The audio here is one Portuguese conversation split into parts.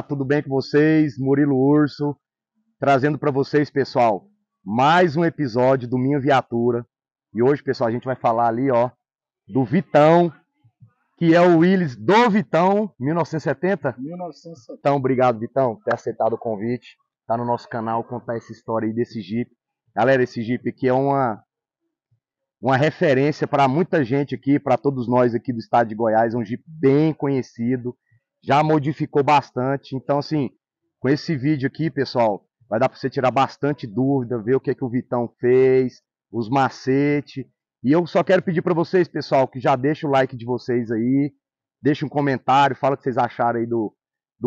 Tudo bem com vocês? Murilo Urso, trazendo para vocês, pessoal, mais um episódio do Minha Viatura. E hoje, pessoal, a gente vai falar ali, ó, do Vitão, que é o Willys do Vitão, 1970? 1970. Então, obrigado, Vitão, por ter aceitado o convite. Tá no nosso canal contar essa história aí desse Jeep. Galera, esse Jeep aqui é uma referência para muita gente aqui, para todos nós aqui do estado de Goiás. É um Jeep bem conhecido. Já modificou bastante, então assim, com esse vídeo aqui, pessoal, vai dar para você tirar bastante dúvida, ver o que o Vitão fez, os macetes. E eu só quero pedir para vocês, pessoal, que já deixa o like de vocês aí, deixa um comentário, fala o que vocês acharam aí do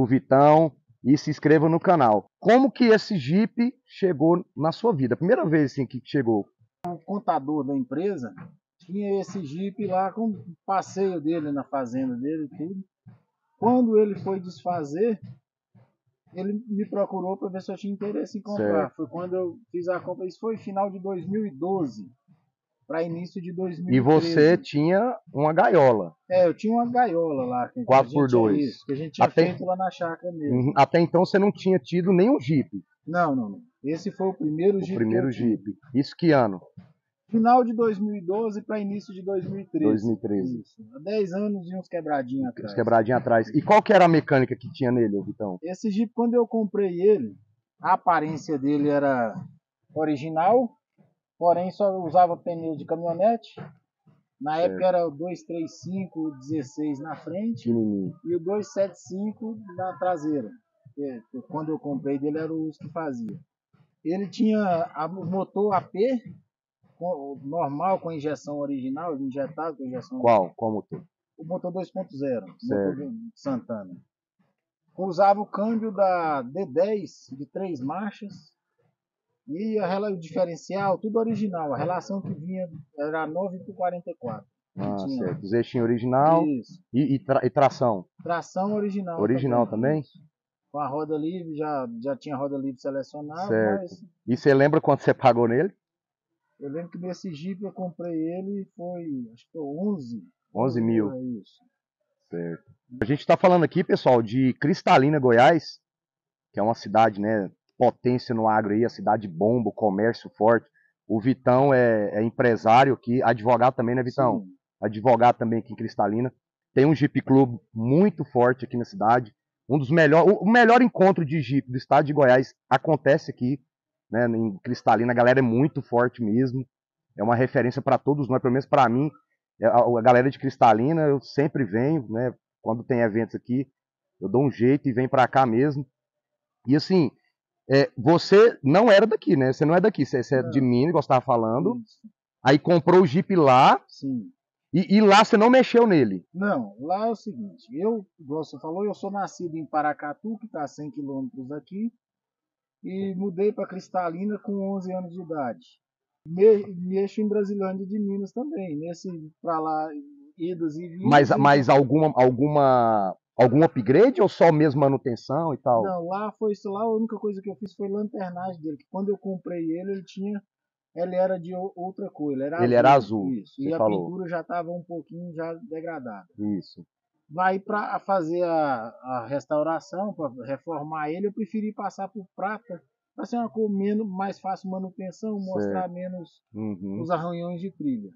Vitão e se inscrevam no canal. Como que esse Jeep chegou na sua vida? Primeira vez assim que chegou? O contador da empresa tinha esse Jeep lá com o passeio dele na fazenda dele e tudo. Quando ele foi desfazer, ele me procurou para ver se eu tinha interesse em comprar. Certo. Foi quando eu fiz a compra. Isso foi final de 2012 para início de 2013. E você tinha uma gaiola? É, eu tinha uma gaiola lá. 4x2. Que a gente tinha feito lá na chácara mesmo. Até então você não tinha tido nenhum Jeep? Não. Esse foi o primeiro Jeep. O primeiro Jeep. Isso que ano? Final de 2012 para início de 2013. 2013. Isso. Há 10 anos e uns quebradinhos atrás. Uns quebradinhos atrás. E qual que era a mecânica que tinha nele, Vitão? Esse Jeep, quando eu comprei ele, a aparência dele era original, porém só usava pneu de caminhonete. Na época era o 235 16 na frente e o 275 na traseira. Quando eu comprei dele era o uso que fazia. Ele tinha o motor AP, normal, com injeção original, injetado com injeção. Qual motor? O motor 2.0, motor de Santana. Usava o câmbio da D10 de 3 marchas e o diferencial, tudo original. A relação que vinha era 9:44. Certo. Os eixinhos original. Isso. E tração? Tração original. Original também? Com a roda livre, já tinha roda livre selecionada. Certo. Mas E você lembra quanto você pagou nele? Eu lembro que nesse Jeep eu comprei ele, acho que foi 11 mil. É isso. Certo. A gente está falando aqui, pessoal, de Cristalina, Goiás, que é uma cidade, né, potência no agro aí, a cidade bomba, comércio forte. O Vitão é empresário aqui, advogado também, né, Vitão? Sim. Advogado também aqui em Cristalina. Tem um Jeep Club muito forte aqui na cidade. O melhor encontro de Jeep do estado de Goiás acontece aqui, né, em Cristalina. A galera é muito forte mesmo. É uma referência para todos nós, pelo menos para mim. A galera de Cristalina, eu sempre venho, né? Quando tem eventos aqui, eu dou um jeito e venho para cá mesmo. E assim, você não era daqui, né? Você não é daqui, você é de Minas, igual você estava falando. Isso. Aí comprou o Jeep lá. Sim. E lá você não mexeu nele? Não, lá é o seguinte, igual você falou, eu sou nascido em Paracatu, que está a 100 quilômetros daqui. e mudei para Cristalina com 11 anos de idade. Mexo em Brasilândia de Minas também, nesse para lá, idas e vindas. Mas algum upgrade ou só mesmo manutenção e tal? Não, lá foi isso lá, a única coisa que eu fiz foi lanternagem dele, que quando eu comprei ele era de outra cor, ele era Ele azul. era azul, Isso. você E a falou. pintura já estava um pouquinho já degradada. Isso. Vai para fazer a restauração, para reformar ele, eu preferi passar por prata, para ser uma cor menos, mais fácil manutenção, mostrar menos os arranhões de trilha.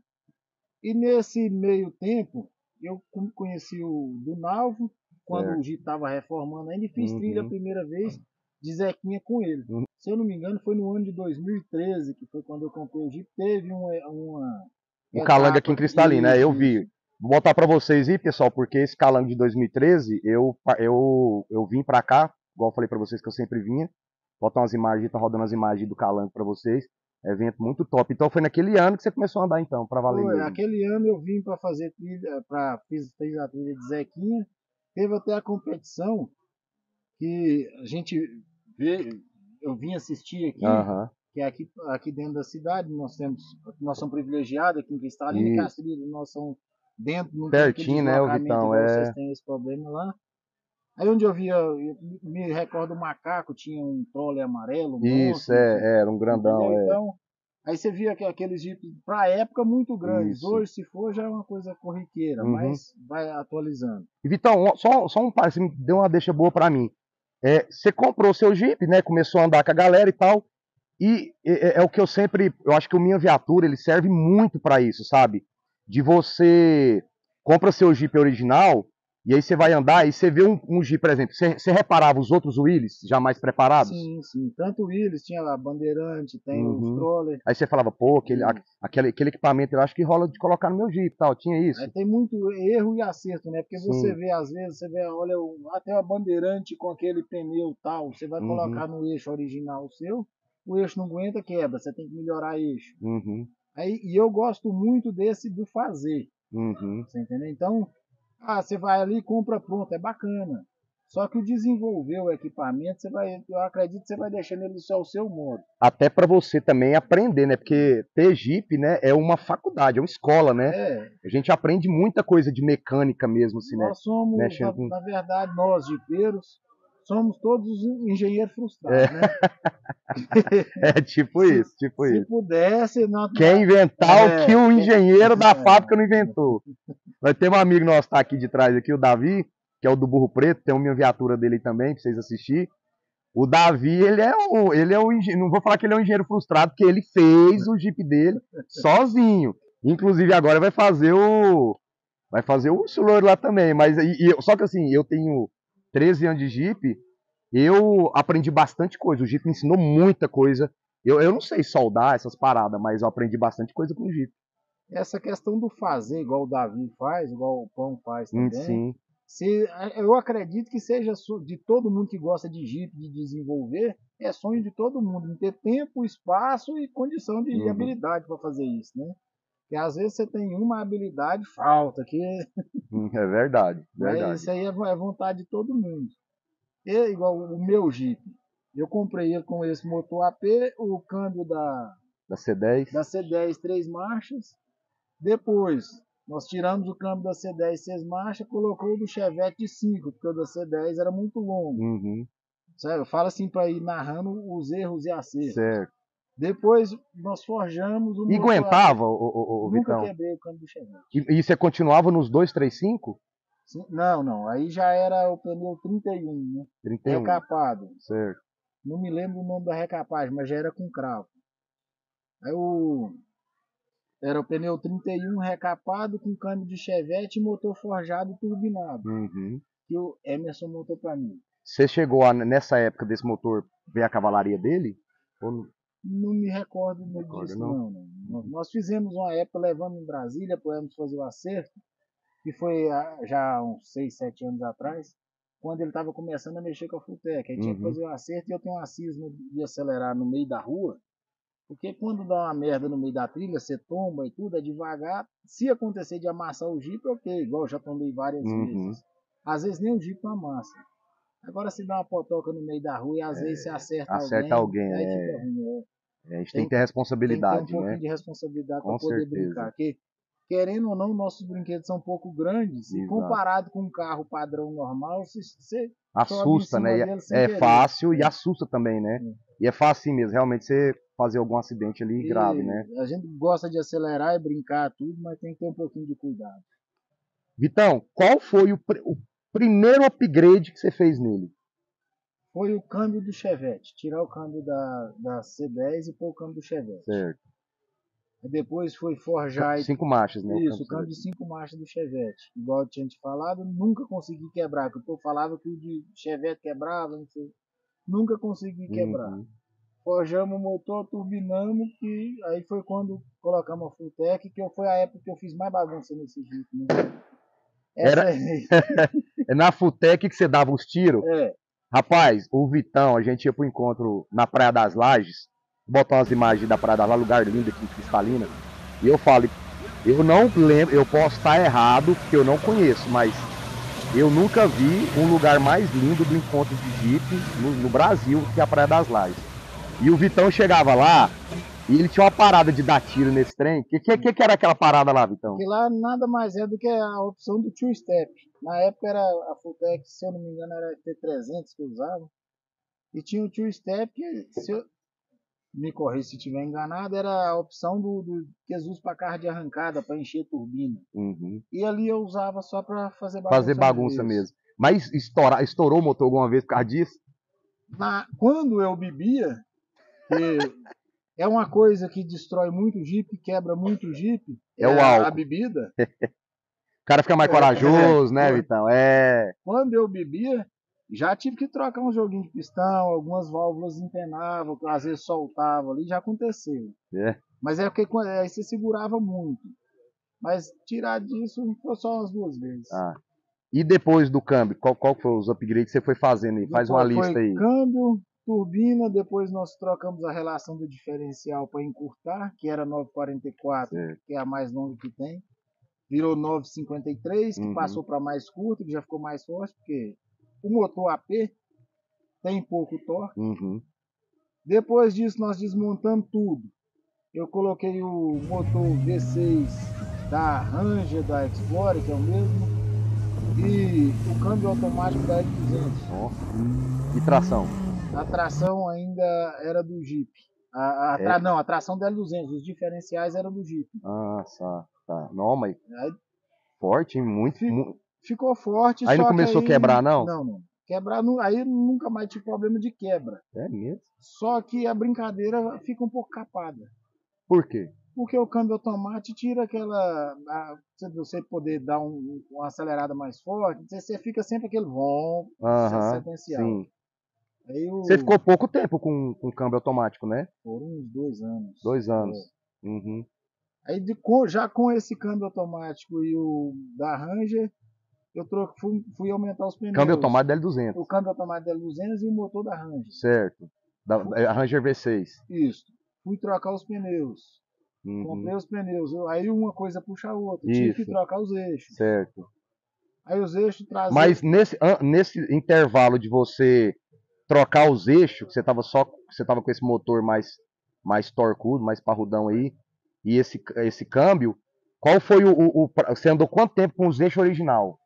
E nesse meio tempo, eu conheci o Dunalvo, quando o Jeep estava reformando ainda, e fiz trilha a primeira vez de Zequinha com ele. Se eu não me engano, foi no ano de 2013, que foi quando eu comprei o Jeep, teve uma o calango aqui em Cristalina, isso, eu vi. Vou botar para vocês aí, pessoal, porque esse calango de 2013, eu vim para cá, igual eu falei para vocês que eu sempre vinha. Botar umas imagens, tá rodando as imagens do calango para vocês. Evento muito top. Então foi naquele ano que você começou a andar então, para valer Foi, mesmo. aquele ano eu vim para fazer trilha, fiz a trilha de Zequinha. Teve até a competição que a gente vê, eu vim assistir aqui, que é aqui dentro da cidade. Nós somos privilegiados aqui em Cristalina, que as trilhas nós somos dentro, não tem aquele Pertinho, né, o deslocamento Vitão? igual vocês têm esse problema lá. Aí onde eu via, eu me recordo o macaco, tinha um trole amarelo, Isso, monstro, era um grandão, entendeu? Então, aí você via que aqueles jipes, para a época, muito grandes. Isso. Hoje, se for, já é uma coisa corriqueira, mas vai atualizando. E Vitão, só um par, você me deu uma deixa boa para mim. Você comprou seu Jeep, né? Começou a andar com a galera e tal. E é o que eu acho que o Minha Viatura, ele serve muito para isso, sabe? De você compra seu Jeep original, e aí você vai andar e você vê um Jeep, por exemplo, você reparava os outros Willys já mais preparados? Sim, sim. Tanto o Willys, tinha lá Bandeirante, tem os Troller. Aí você falava, pô, aquele equipamento eu acho que rola de colocar no meu Jeep e tal, tinha isso? Aí tem muito erro e acerto, né? Porque você vê, às vezes, olha, até a Bandeirante com aquele pneu tal, você vai colocar no eixo original seu, o eixo não aguenta, quebra, você tem que melhorar eixo. Aí, e eu gosto muito desse do fazer. Você entendeu? Então, você vai ali e compra pronto, é bacana. Só que o desenvolver o equipamento, eu acredito que você vai deixando ele só ao seu modo. Até para você também aprender, né? Porque ter Jeep, né, é uma faculdade, é uma escola, né? A gente aprende muita coisa de mecânica mesmo, assim, né? Nós somos, na verdade, nós jipeiros, somos todos engenheiros frustrados, né? É tipo isso, tipo isso. Se pudesse... Quer inventar o que o engenheiro da fábrica não inventou. Vai ter um amigo nosso que tá aqui de trás, aqui, o Davi, que é o do Burro Preto, tem uma viatura dele também, pra vocês assistirem. O Davi, ele é um engenheiro, não vou falar que ele é um engenheiro frustrado, porque ele fez o Jeep dele sozinho. Inclusive agora vai fazer o Urso Louro lá também, mas só que assim, eu tenho 13 anos de Jeep, eu aprendi bastante coisa, o Jeep me ensinou muita coisa. Eu não sei soldar essas paradas, mas eu aprendi bastante coisa com o Jeep. Essa questão do fazer, igual o Davi faz, igual o Pão faz também, Sim. Eu acredito que seja de todo mundo que gosta de Jeep, de desenvolver, é sonho de todo mundo, em ter tempo, espaço e condição de habilidade para fazer isso, né? Porque às vezes você tem uma habilidade, falta, que... É verdade, verdade. Mas isso aí é vontade de todo mundo. Igual o meu Jeep, eu comprei ele com esse motor AP, o câmbio da C10, da C10 3 marchas. Depois, nós tiramos o câmbio da C10 6 marchas, colocou o do Chevette de 5, porque o da C10 era muito longo. Sabe? Fala assim para ir narrando os erros e acertos. Certo. Depois nós forjamos o motor. E aguentava, o Nunca Vitão? quebrei o câmbio do Chevette. E você continuava nos 235? Não, não. Aí já era o pneu 31, né? 31. Recapado. Certo. Não me lembro o nome da recapagem, mas já era com cravo. Aí era o pneu 31 recapado com câmbio de Chevette e motor forjado turbinado. Que o Emerson montou para mim. Você chegou nessa época desse motor ver a cavalaria dele? Ou... Não me recordo disso, não. Nós fizemos uma época levando em Brasília, pudemos fazer o acerto, que foi já uns 6, 7 anos atrás, quando ele estava começando a mexer com a Futec. Aí tinha que fazer o acerto e eu tenho uma cisma de acelerar no meio da rua, porque quando dá uma merda no meio da trilha, você tomba e tudo, é devagar. Se acontecer de amassar o Jeep, ok, igual eu já tombei várias vezes. Às vezes nem o Jeep não amassa. Agora se dá uma potoca no meio da rua e às vezes você Acerta alguém, alguém, aí fica ruim. a gente tem Tem, que ter tem que ter um responsabilidade, né? pouquinho de responsabilidade para Com poder certeza. brincar. Porque, querendo ou não, nossos brinquedos são um pouco grandes e Exato. comparado com um carro padrão normal, você sobe em Assusta, né? cima E dele sem é querer. fácil e assusta também, né? E é fácil mesmo, realmente você fazer algum acidente ali grave, né? E a gente gosta de acelerar e brincar tudo, mas tem que ter um pouquinho de cuidado. Vitão, qual foi o primeiro upgrade que você fez nele? Foi o câmbio do Chevette, tirar o câmbio da C10 e pôr o câmbio do Chevette. Certo. Depois foi forjar 5 marchas, né? isso, o câmbio de 5 marchas do Chevette. Igual eu tinha te falado, nunca consegui quebrar. Que o povo falava que o de Chevette quebrava, não sei. Nunca consegui quebrar. Uhum. Forjamos o motor, turbinamos, que aí foi quando colocamos a Fulltech, que foi a época que eu fiz mais bagunça nesse Jeep. Né? Essa Era é na Futec que você dava os tiros? é. Rapaz, o Vitão, a gente ia pro encontro na Praia das Lajes, botar umas imagens da Praia das Lajes, lugar lindo aqui, cristalina, e eu falo, eu não lembro, eu posso estar errado, porque eu não conheço, mas eu nunca vi um lugar mais lindo do encontro de Jeep no Brasil que a Praia das Lajes. E o Vitão chegava lá e ele tinha uma parada de dar tiro nesse trem. Que era aquela parada lá, Vitão? Que lá nada mais é do que a opção do two step. Na época era a Fulltech, se eu não me engano, era T300 que eu usava. E tinha o two step, que se eu me correr se estiver enganado, era a opção do Jesus para carro de arrancada, para encher turbina. Uhum. E ali eu usava só para fazer Fazer bagunça bagunça mesmo. Mas estourou o motor alguma vez por causa disso? Quando eu bebia, que é uma coisa que destrói muito o Jeep, quebra muito o Jeep, É o a álcool. bebida. O cara fica mais corajoso, né, Vitão? Quando eu bebia, já tive que trocar um joguinho de pistão, algumas válvulas empenavam, às vezes soltava ali, já aconteceu. É. Mas é porque aí você segurava muito. Mas tirar disso foi só umas 2 vezes. Ah. E depois do câmbio, qual foi os upgrades que você foi fazendo aí? Faz uma Depois foi lista aí. câmbio, turbina, depois nós trocamos a relação do diferencial para encurtar, que era 944, Certo. que é a mais longa que tem. Virou 953, que passou para mais curta, que já ficou mais forte, porque o motor AP tem pouco torque. Uhum. Depois disso nós desmontamos tudo. Eu coloquei o motor V6 da Ranger, da Explorer, que é o mesmo, e o câmbio automático da L200. Oh. E tração? A tração ainda era do Jeep. Não, a tração da L200, os diferenciais eram do Jeep. Ah, tá. Não, mas Aí, forte, hein? Muito. ficou forte, Aí não só que começou a aí... quebrar, não? Não. Quebrar, aí nunca mais tive problema de quebra. É mesmo? Só que a brincadeira fica um pouco capada. Por quê? Porque o câmbio automático tira aquela... você poder dar uma acelerada mais forte, você fica sempre aquele vom sequencial. Sim. Aí Você ficou pouco tempo com câmbio automático, né? Foram uns 2 anos. 2 anos. Uhum. Aí já com esse câmbio automático e o da Ranger, eu fui aumentar os pneus. Câmbio automático da L200. O câmbio automático da L200 e o motor da Ranger. Certo. A Ranger V6. Isso. Fui trocar os pneus. Uhum. Comprei os pneus. Aí uma coisa puxa a outra. Isso. Tive que trocar os eixos. Certo. Aí os eixos trazem... Mas nesse intervalo de você trocar os eixos, que você tava com esse motor mais torcudo, mais parrudão aí, e esse câmbio, qual foi você andou quanto tempo com os eixos original?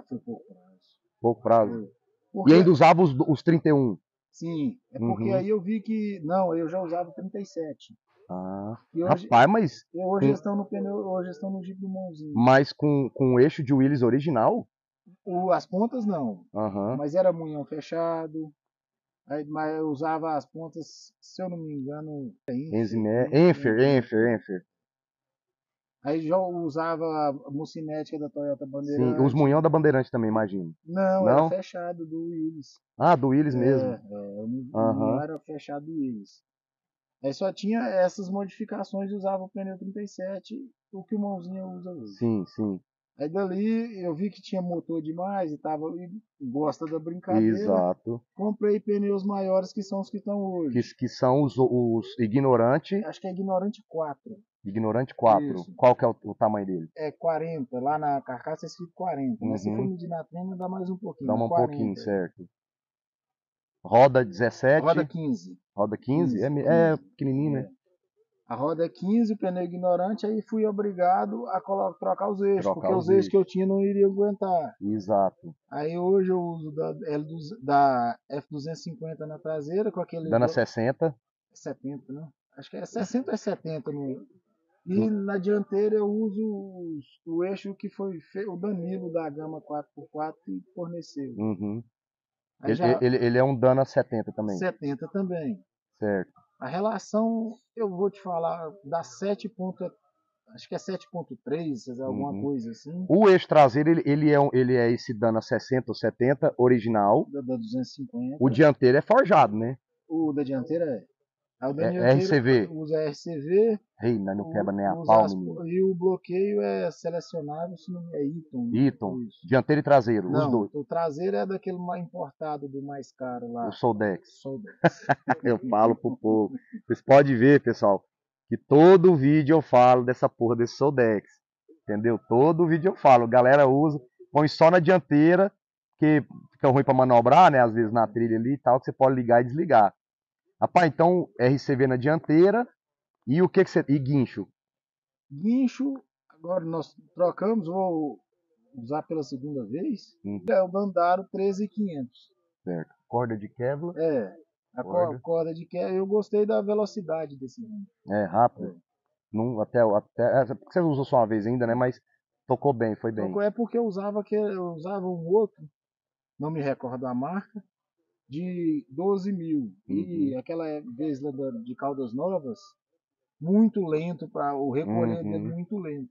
Foi pouco prazo. Pouco prazo. Porque... E ainda usava os 31? Sim, é porque aí eu vi que... Não, eu já usava 37. E hoje, rapaz, mas... Hoje estão no pneu, hoje estão no Jeep do Mãozinho. Mas com o eixo de Willys original? As pontas não. Mas era munhão fechado. Aí, mas eu usava as pontas, se eu não me engano, Enfer. Aí já usava a mucinética da Toyota Bandeirante. Sim, os munhão da Bandeirante também, imagino. Não, era fechado do Willys. Ah, do Willys mesmo. O munhão era fechado do Willys. Aí só tinha essas modificações e usava o pneu 37, o que o Mãozinho usa hoje. Sim. Aí dali eu vi que tinha motor demais e gosta da brincadeira. Exato. Comprei pneus maiores que são os que estão hoje. Que são os ignorantes. Acho que é ignorante 4. Ignorante 4. Isso. Qual que é o tamanho dele? É 40, lá na carcaça é escrito 40, mas se for Uhum. medir na trema dá mais um pouquinho, Dá mas um 40. pouquinho, certo. Roda 17. Roda 15. Roda 15? 15, É 15. pequenininho, né? A roda é 15, o pneu ignorante, aí fui obrigado a trocar os eixos, Trocar porque os os eixos que eixos. eu tinha não iriam aguentar. Exato. Aí hoje eu uso da F250 na traseira, com aquele Dando a 60. 70, né? Acho que é 60 ou é 70 no... E na dianteira eu uso o eixo que foi o Danilo da Gama 4x4 que forneceu. Uhum. Aí já Ele é um Dana 70 também. 70 também. Certo. A relação, eu vou te falar, dá 7 pontos, acho que é 7.3, alguma Uhum. coisa assim, O eixo traseiro, ele é esse Dana 60 ou 70 original. da 250. O dianteiro é forjado, né? O da dianteira é. Aí o da É dianteira RCV. usa RCV, Ei, mas não quebra nem a usa pau, menino. e o bloqueio é selecionável, se não é Eaton. Eaton. Isso. Dianteiro e traseiro, os Não, dois. o traseiro é daquele importado do mais caro lá. O Soldex. Soldex. Eu falo pro povo. Vocês podem ver, pessoal, que todo vídeo eu falo dessa porra desse Soldex. Entendeu? Todo vídeo eu falo. Galera usa, põe só na dianteira, que fica ruim pra manobrar, né? Às vezes na trilha ali e tal, que você pode ligar e desligar. Rapaz, então RCV na dianteira e o que você. E guincho. Guincho, agora nós trocamos, vou usar pela segunda vez. É o Dandaro 13500. Certo. Corda de Kevlar. É, a corda de que eu gostei da velocidade desse rim. É, rápido. Não, porque você usou só uma vez ainda, né? Mas tocou bem, foi bem. É porque eu usava um outro, não me recordo a marca, de 12 mil. E aquela vez lá de Caldas Novas, muito lento, para o recolher dele muito lento.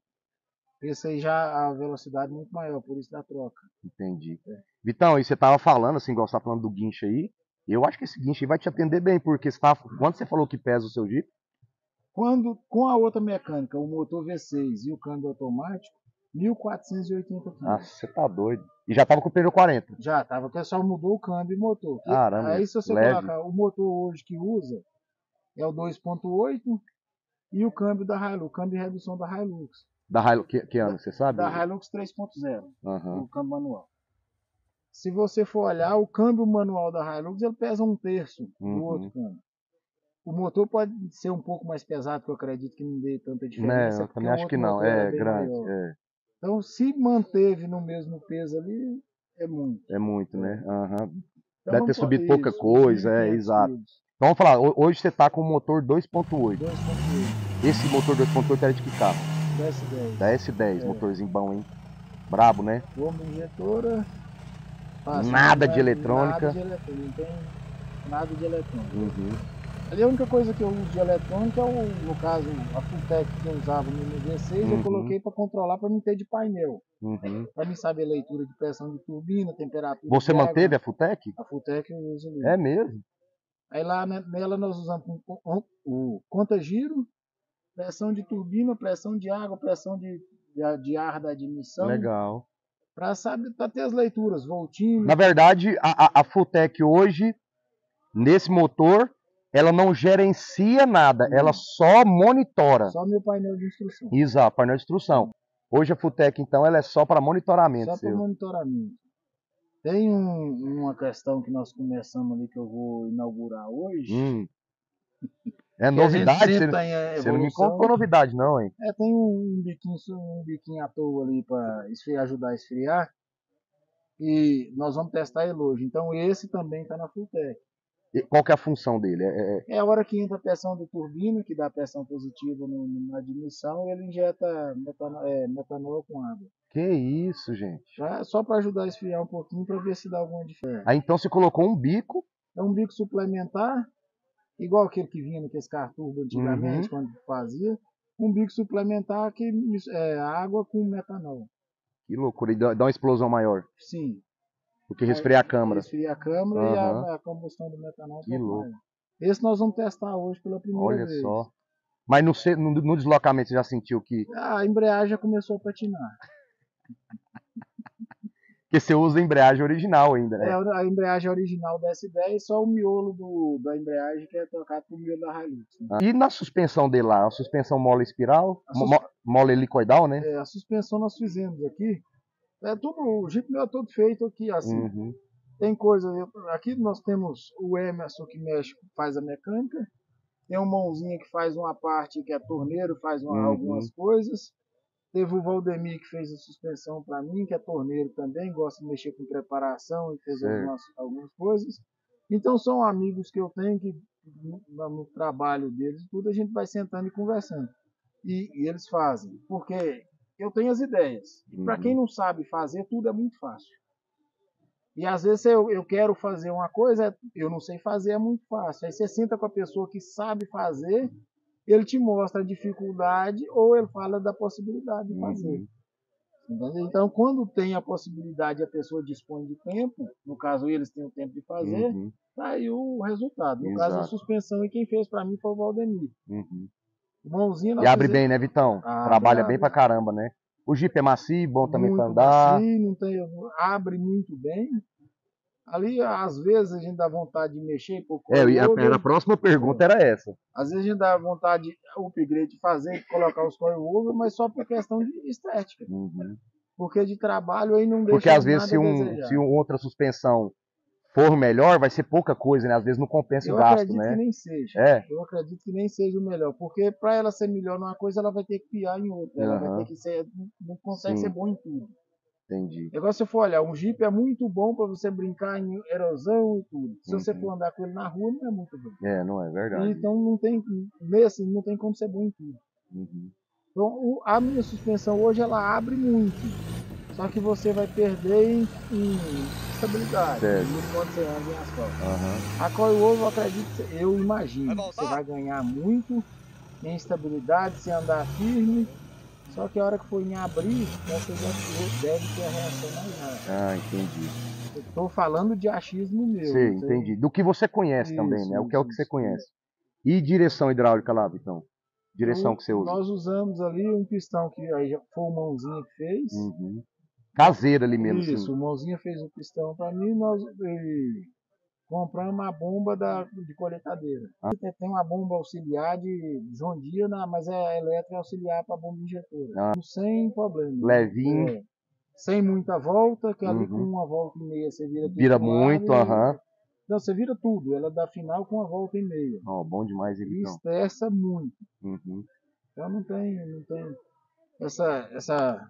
Esse aí já a velocidade muito maior, por isso da troca. Entendi. Vitão, e você tava falando, assim, igual você tá falando do guincho aí, eu acho que esse guincho aí vai te atender bem, porque quando você falou que pesa o seu Jeep, Quando, com a outra mecânica, o motor V6 e o câmbio automático, 1.480 ah, kg. você tá doido. E já tava com o pneu 40. Já tava, o pessoal mudou o câmbio e motor. Caramba, Aí se você leve. colocar o motor hoje que usa, é o 2.8 e o câmbio da Hilux, o câmbio de redução da Hilux. Da Hilux, que ano, você sabe? Da Hilux 3.0, Uhum. o câmbio manual. Se você for olhar, o câmbio manual da Hilux, ele pesa 1/3 do outro câmbio. O motor pode ser um pouco mais pesado, que eu acredito que não dê tanta diferença. Né, eu também acho que não, é grande. É. Então, se manteve no mesmo peso ali, é muito. É muito, né? Uhum. Então, Deve ter subido pouca coisa, exato. Então vamos falar, hoje você tá com o motor 2.8. 2.8. Esse motor 2.8 era de que carro? Da S10. Da S10, motorzinho bom, hein? Brabo, né? Bomba injetora. Nada de eletrônica. Nada de eletrônica, não tem nada de eletrônica. Ali a única coisa que eu uso de eletrônica é, no caso, a Fulltech que eu usava no V6, eu coloquei para controlar, para me ter de painel. Para mim saber leitura de pressão de turbina, temperatura. Você manteve a Fulltech? A Fulltech eu uso ali. É mesmo? Aí lá nela nós usamos o conta-giro, pressão de turbina, pressão de água, pressão de ar da admissão. Legal. Para ter as leituras, voltímetro. Na verdade, a Fulltech hoje, nesse motor, ela não gerencia nada, ela só monitora. Só meu painel de instrução. Exato, painel de instrução. Hoje a Fulltech, então, ela é só para monitoramento. Só para monitoramento. Tem uma questão que nós começamos ali, que eu vou inaugurar hoje. É novidade? Você não me contou novidade, não, hein? Tem um biquinho à toa ali para ajudar a esfriar. E nós vamos testar ele hoje. Então esse também está na Fulltech. E qual que é a função dele? É a hora que entra a pressão de turbina, que dá pressão positiva na admissão, e ele injeta metanol com água. Que isso, gente. Só para ajudar a esfriar um pouquinho, para ver se dá alguma diferença. Aí então você colocou um bico. É um bico suplementar, igual aquele que vinha naqueles carros turbo antigamente, quando fazia. Um bico suplementar que é água com metanol. Que loucura, e dá uma explosão maior. Sim. Porque resfria a câmara. Resfria a câmara e a combustão do metanol. Que louco. Esse nós vamos testar hoje pela primeira vez. Olha só. Mas no deslocamento você já sentiu que... A embreagem já começou a patinar. Porque você usa a embreagem original ainda, É né? a embreagem original da S10, só o miolo da embreagem que é trocado pro miolo da Hilux. Né? E na suspensão dele lá? A suspensão mola espiral? A, sus, Mola helicoidal, né? a suspensão nós fizemos aqui. É tudo, o Jeep meu é todo feito aqui assim. Uhum. Tem coisa. Aqui nós temos o Emerson que mexe, faz a mecânica. Tem uma mãozinha que faz uma parte que é torneiro, faz algumas coisas. Teve algumas. O Valdemir que fez a suspensão para mim, que é torneiro também, gosta de mexer com preparação e fez algumas coisas. Então são amigos que eu tenho que no trabalho deles, tudo a gente vai sentando e conversando. E eles fazem, porque eu tenho as ideias. E para quem não sabe fazer, tudo é muito fácil. E às vezes eu quero fazer uma coisa, eu não sei fazer, é muito fácil. Aí você senta com a pessoa que sabe fazer, ele te mostra a dificuldade ou ele fala da possibilidade de fazer. Então, quando tem a possibilidade e a pessoa dispõe de tempo, no caso eles têm o tempo de fazer, tá aí o resultado. No caso, a suspensão, e quem fez para mim foi o Valdemir. Mãozinha, e abre bem, né, Vitão? Trabalha bem pra caramba, né? O Jeep é macio, bom também muito pra andar. Macio, não tem, abre muito bem. Ali, às vezes, a gente dá vontade de mexer por a próxima pergunta era essa. Às vezes a gente dá vontade de upgrade, de fazer, colocar os coil-over, mas só por questão de estética. Porque de trabalho aí não deixa Porque às vezes se outra suspensão for melhor, vai ser pouca coisa, né? Às vezes não compensa o gasto, né? Eu acredito que nem seja. Eu acredito que nem seja o melhor. Porque para ela ser melhor numa coisa, ela vai ter que piar em outra. Ela vai ter que ser. Não consegue ser bom em tudo. Entendi. Agora, se você for olhar, um Jeep é muito bom para você brincar em erosão e tudo. Se você for andar com ele na rua, não é muito bom. Não é verdade. Então não tem como ser bom em tudo. Então a minha suspensão hoje ela abre muito. Só que você vai perder em estabilidade. Quando você anda em asfalto. A coil-over, eu acredito, eu imagino, você vai ganhar muito em estabilidade, se andar firme. Só que a hora que for em abrir, você já deve ter a reação mais rápida. Entendi. Eu estou falando de achismo meu. Sim, entendi. Do que você conhece também, né? O que é o que você conhece. E direção hidráulica lá, Vitão? Direção que você usa? Nós usamos ali um pistão que aí já foi o Mãozinha que fez. Caseira ali mesmo. Isso, o Mãozinha fez o pistão para mim, nós compramos uma bomba de coletadeira. Tem uma bomba auxiliar de John Deere, mas é elétrica auxiliar para bomba injetora. Sem problema. Levinho. Sem muita volta, que ali com uma volta e meia você vira tudo. Vira muito, Não, você vira tudo. Ela dá final com uma volta e meia. Bom demais ele. E estressa muito. Então não tem essa.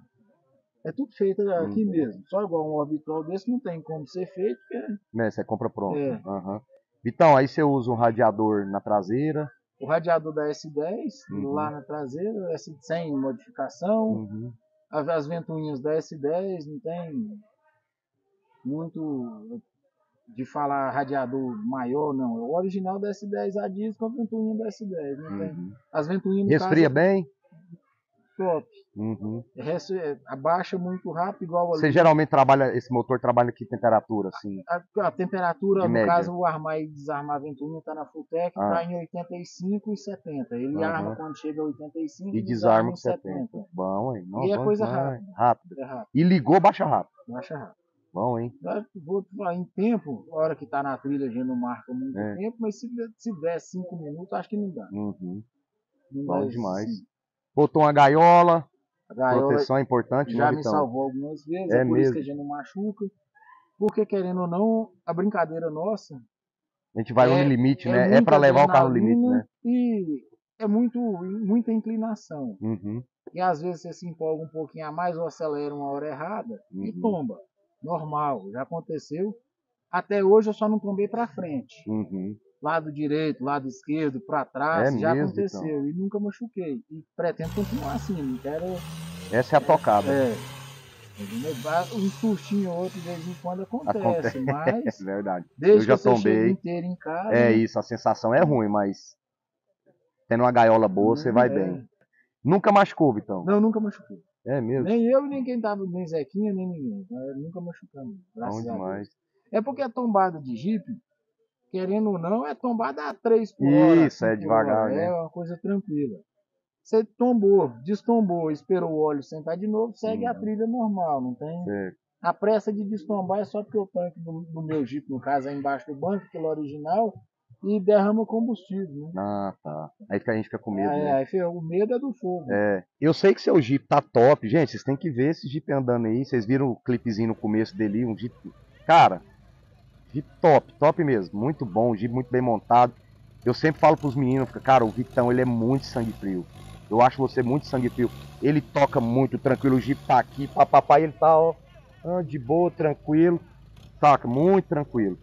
É tudo feito aqui mesmo. Só igual um orbital desse não tem como ser feito. Porque... Você compra pronto. Vitão, aí você usa um radiador na traseira. O radiador da S10 lá na traseira, sem modificação. As ventoinhas da S10 não tem muito de falar radiador maior, não. O original da S10 a diesel com a ventoinha da S10. Não tem. As ventoinhas resfria bem? Top. Abaixa muito rápido, igual ali. Você geralmente esse motor trabalha que temperatura? Assim? A temperatura, no caso, o armar e desarmar a ventoinha está na Fulltech, está em 85 e 70. Ele arma quando chega a 85 e desarma em 70. Bom, hein? E é coisa rápida. Rápida. E ligou, baixa rápido. Baixa rápido. Bom, hein? Vou falar em tempo, a hora que está na trilha a gente não marca muito tempo, mas se der 5 minutos, acho que não dá. Não bom demais. Assim. Botou uma gaiola. Proteção é importante, já me salvou algumas vezes, é por isso que a gente não machuca. Porque, querendo ou não, a brincadeira nossa... A gente vai no limite, né? É para levar o carro no limite, né? E é muita inclinação. E às vezes você se empolga um pouquinho a mais ou acelera uma hora errada e tomba. Normal, já aconteceu. Até hoje eu só não tombei para frente. Lado direito, lado esquerdo, para trás, já aconteceu. Então. E nunca machuquei. E pretendo continuar assim, não quero... Essa é a tocada. Um sustinho ou outro de vez em quando acontece. Mas é verdade. Desde eu já que tombei. Chega inteiro em casa. É isso, a sensação é ruim, mas tendo uma gaiola boa, você vai bem. Nunca machucou, Vitão? Não, nunca machuquei. É mesmo? Nem eu, nem quem tava, nem Zequinha, nem ninguém. Nunca machucamos. Bom demais. É porque a tombada de Jeep, querendo ou não, é tombada a 3 por hora. Isso, é devagar, né? É uma coisa tranquila. Você tombou, destombou, esperou o óleo sentar de novo, segue a trilha normal, não tem? A pressa de destombar é só porque o tanque do meu Jeep, no caso, é embaixo do banco, aquele original, e derrama combustível, né? Ah, tá. Aí a gente fica com medo, né? Aí o medo é do fogo. É, eu sei que seu Jeep tá top. Gente, vocês têm que ver esse Jeep andando aí. Vocês viram o clipezinho no começo dele, um Jeep. Cara, Jeep top, top mesmo. Muito bom, um Jeep muito bem montado. Eu sempre falo pros meninos, cara, o Vitão, ele é muito sangue frio. Eu acho você muito sangue frio. Ele toca muito tranquilo, o Jeep tá aqui, papai, ele tá, ó, de boa, tranquilo. Saca, muito tranquilo.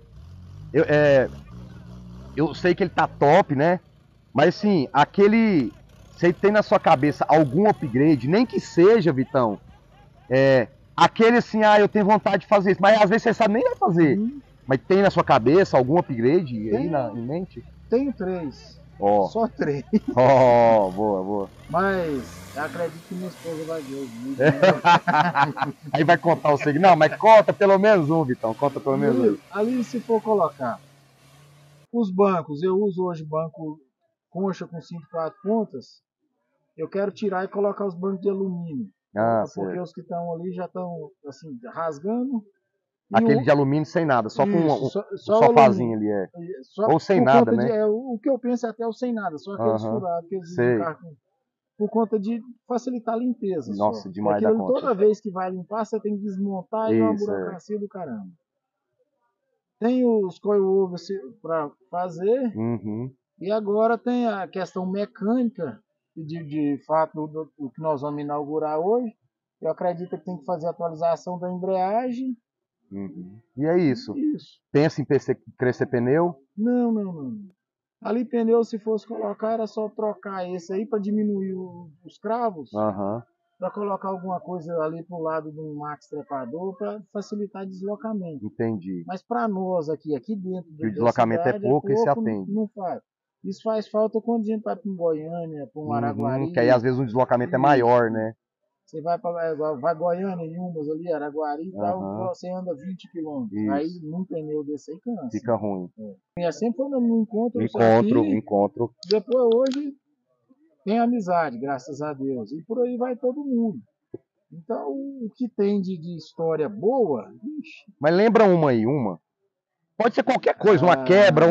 Eu sei que ele tá top, né? Mas assim, aquele. Você tem na sua cabeça algum upgrade, nem que seja, Vitão. Aquele assim, eu tenho vontade de fazer isso, mas às vezes você sabe nem vai fazer. Mas tem na sua cabeça algum upgrade aí em mente? Tenho 3. Ó. Só 3. Ó, boa, boa. Mas eu acredito que minha esposa vai ver os vídeos. Aí vai contar o segredo. Não, mas conta pelo menos um, Vitão. Conta pelo menos um. Ali, se for colocar os bancos, eu uso hoje banco concha com 5 4 pontas. Eu quero tirar e colocar os bancos de alumínio. Porque os que estão ali já estão assim, rasgando. Aquele de alumínio sem nada, só com um sofazinho ali, ou sem nada, né? O que eu penso é até o sem nada, só aqueles furados que eles usam no carro. Por conta de facilitar a limpeza. Nossa, só. demais da conta. Toda vez que vai limpar, você tem que desmontar e é uma burocracia do caramba. Tem os coilovers para fazer. E agora tem a questão mecânica de fato do que nós vamos inaugurar hoje. Eu acredito que tem que fazer a atualização da embreagem. E é isso. Pensa em crescer pneu? Não. Ali pneu, se fosse colocar, era só trocar esse aí para diminuir os cravos. Para colocar alguma coisa ali pro lado de um max trepador para facilitar deslocamento. Entendi. Mas para nós aqui dentro o deslocamento cidade, é pouco e se atende. Não faz. Isso faz falta quando a gente vai para um Goiânia, para um Araguari. Que aí às vezes o deslocamento é maior, né? Você vai Goiânia, Inhumas ali, Araguari e tal, você anda 20 km. Aí num pneu desse aí cansa. Fica ruim. E sempre foi no encontro. Encontro. Depois hoje tem amizade, graças a Deus. E por aí vai todo mundo. Então, o que tem de história boa... Ixi. Mas lembra uma aí, uma? Pode ser qualquer coisa, uma quebra,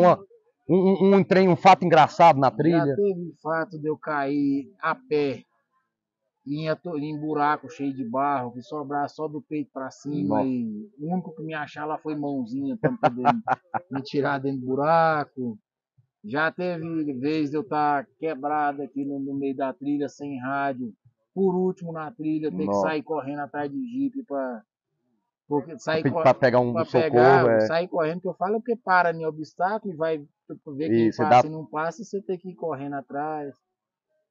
um fato engraçado na trilha. Já teve fato de eu cair a pé em buraco cheio de barro, que sobrar só do peito para cima. Nossa. E o único que me achar lá foi mãozinha para poder me tirar dentro do buraco. Já teve vez de eu estar quebrado aqui no meio da trilha, sem rádio. Por último na trilha, ter que sair correndo atrás de jipe para pegar um socorro. Sair correndo, que eu falo, é porque para em obstáculo e vai ver quem passa e não passa, você tem que ir correndo atrás.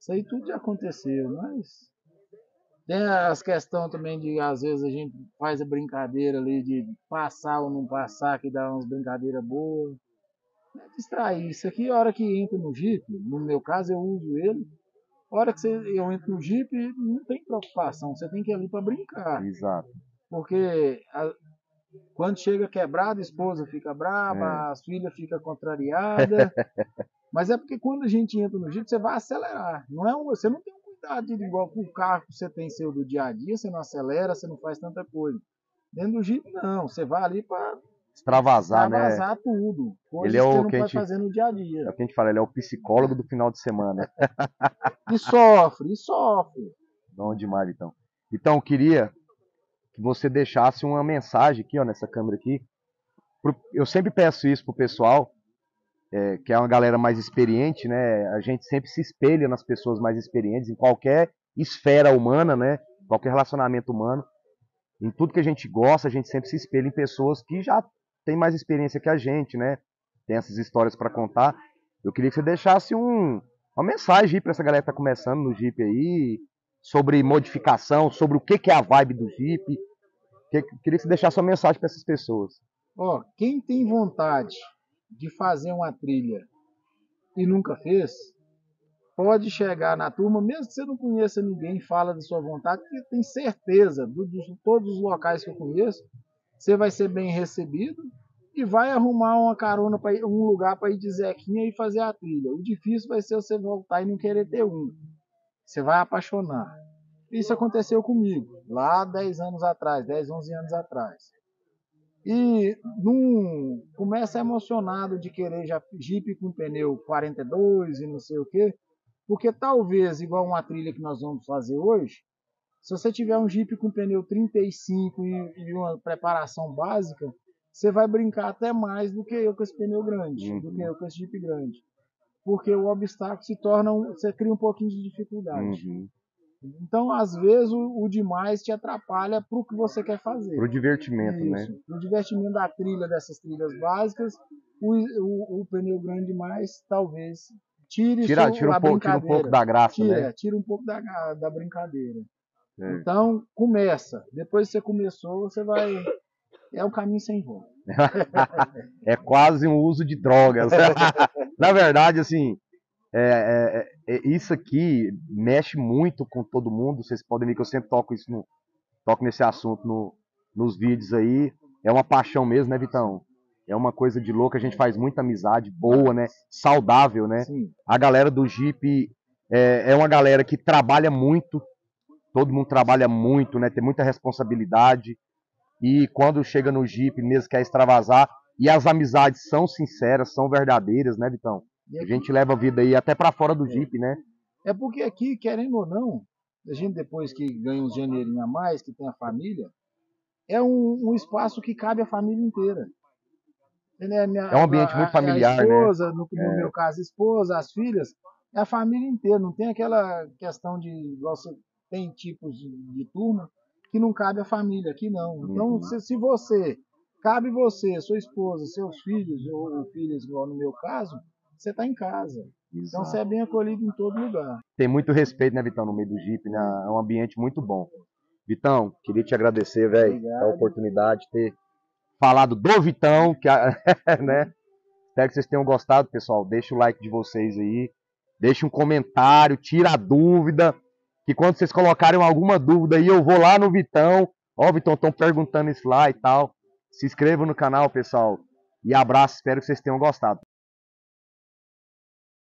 Isso aí tudo já aconteceu, mas tem as questões também de, às vezes, a gente faz a brincadeira ali de passar ou não passar, que dá umas brincadeiras boas. É distrair. Isso aqui, a hora que entra no Jeep, no meu caso eu uso ele, a hora que eu entro no Jeep, não tem preocupação, você tem que ir ali para brincar. Exato. Porque quando chega quebrado, a esposa fica brava, as filhas ficam contrariadas. Mas é porque quando a gente entra no Jeep, você vai acelerar. Você não tem um cuidado de igual com o carro que você tem seu do dia a dia, você não acelera, você não faz tanta coisa. Dentro do Jeep, não. Você vai ali para extravasar tudo. Ele é o que a gente fazer no dia a dia. É o que a gente fala, ele é o psicólogo do final de semana. E sofre. Bom demais, então. Então, eu queria que você deixasse uma mensagem aqui, ó, nessa câmera aqui. Eu sempre peço isso pro pessoal, que é uma galera mais experiente, né? A gente sempre se espelha nas pessoas mais experientes, em qualquer esfera humana, né? Qualquer relacionamento humano. Em tudo que a gente gosta, a gente sempre se espelha em pessoas que já têm mais experiência que a gente, né? Tem essas histórias para contar. Eu queria que você deixasse uma mensagem para essa galera que tá começando no Jeep aí, sobre modificação, sobre o que é a vibe do Jeep. Queria que você deixasse uma mensagem para essas pessoas. Quem tem vontade de fazer uma trilha e nunca fez, pode chegar na turma, mesmo que você não conheça ninguém, fala da sua vontade, porque tem certeza, de todos os locais que eu conheço, você vai ser bem recebido e vai arrumar uma carona, um lugar para ir de Zequinha e fazer a trilha. O difícil vai ser você voltar e não querer ter um. Você vai apaixonar. Isso aconteceu comigo, lá 10 anos atrás, 10, 11 anos atrás. E começa emocionado de querer já Jeep com pneu 42 e não sei o quê, porque talvez, igual uma trilha que nós vamos fazer hoje, se você tiver um Jeep com pneu 35 e uma preparação básica, você vai brincar até mais do que eu com esse pneu grande, do que eu com esse Jeep grande. Porque o obstáculo se torna, você cria um pouquinho de dificuldade. Então, às vezes, o demais te atrapalha para o que você quer fazer. Pro divertimento, Isso. né? Pro divertimento da trilha, dessas trilhas básicas, o pneu grande demais talvez tire Tira a brincadeira. um pouco da graça, né? Tira um pouco da brincadeira. É. Então, começa. Depois que você começou, você vai... É um caminho sem volta. É quase um uso de drogas. Na verdade, assim, isso aqui mexe muito com todo mundo. Vocês podem ver que eu sempre toco nesse assunto nos vídeos aí. É uma paixão mesmo, né, Vitão? É uma coisa de louco. A gente faz muita amizade boa, né? Saudável, né? Sim. A galera do Jeep é uma galera que trabalha muito. Todo mundo trabalha muito, né? Tem muita responsabilidade. E quando chega no Jeep, mesmo quer extravasar. E as amizades são sinceras, são verdadeiras, né, Vitão? A gente leva a vida aí até pra fora do Jeep, né? É porque aqui, querendo ou não, a gente depois que ganha uns dinheirinhos a mais, que tem a família, é um espaço que cabe a família inteira. É um ambiente muito familiar, a esposa, né? No meu caso, a esposa, as filhas, é a família inteira. Não tem aquela questão de, você tem tipos de turma que não cabe a família, aqui não. Então, se cabe você, sua esposa, seus filhos, ou filhos, igual no meu caso, você está em casa. Então você é bem acolhido em todo lugar. Tem muito respeito, né, Vitão, no meio do Jeep, né? É um ambiente muito bom. Vitão, queria te agradecer, velho, a oportunidade de ter falado do Vitão, né? Espero que vocês tenham gostado, pessoal. Deixa o like de vocês aí. Deixa um comentário, tira a dúvida. Que quando vocês colocarem alguma dúvida aí, eu vou lá no Vitão. Ó, Vitão, estão perguntando isso lá e tal. Se inscrevam no canal, pessoal. E abraço, espero que vocês tenham gostado.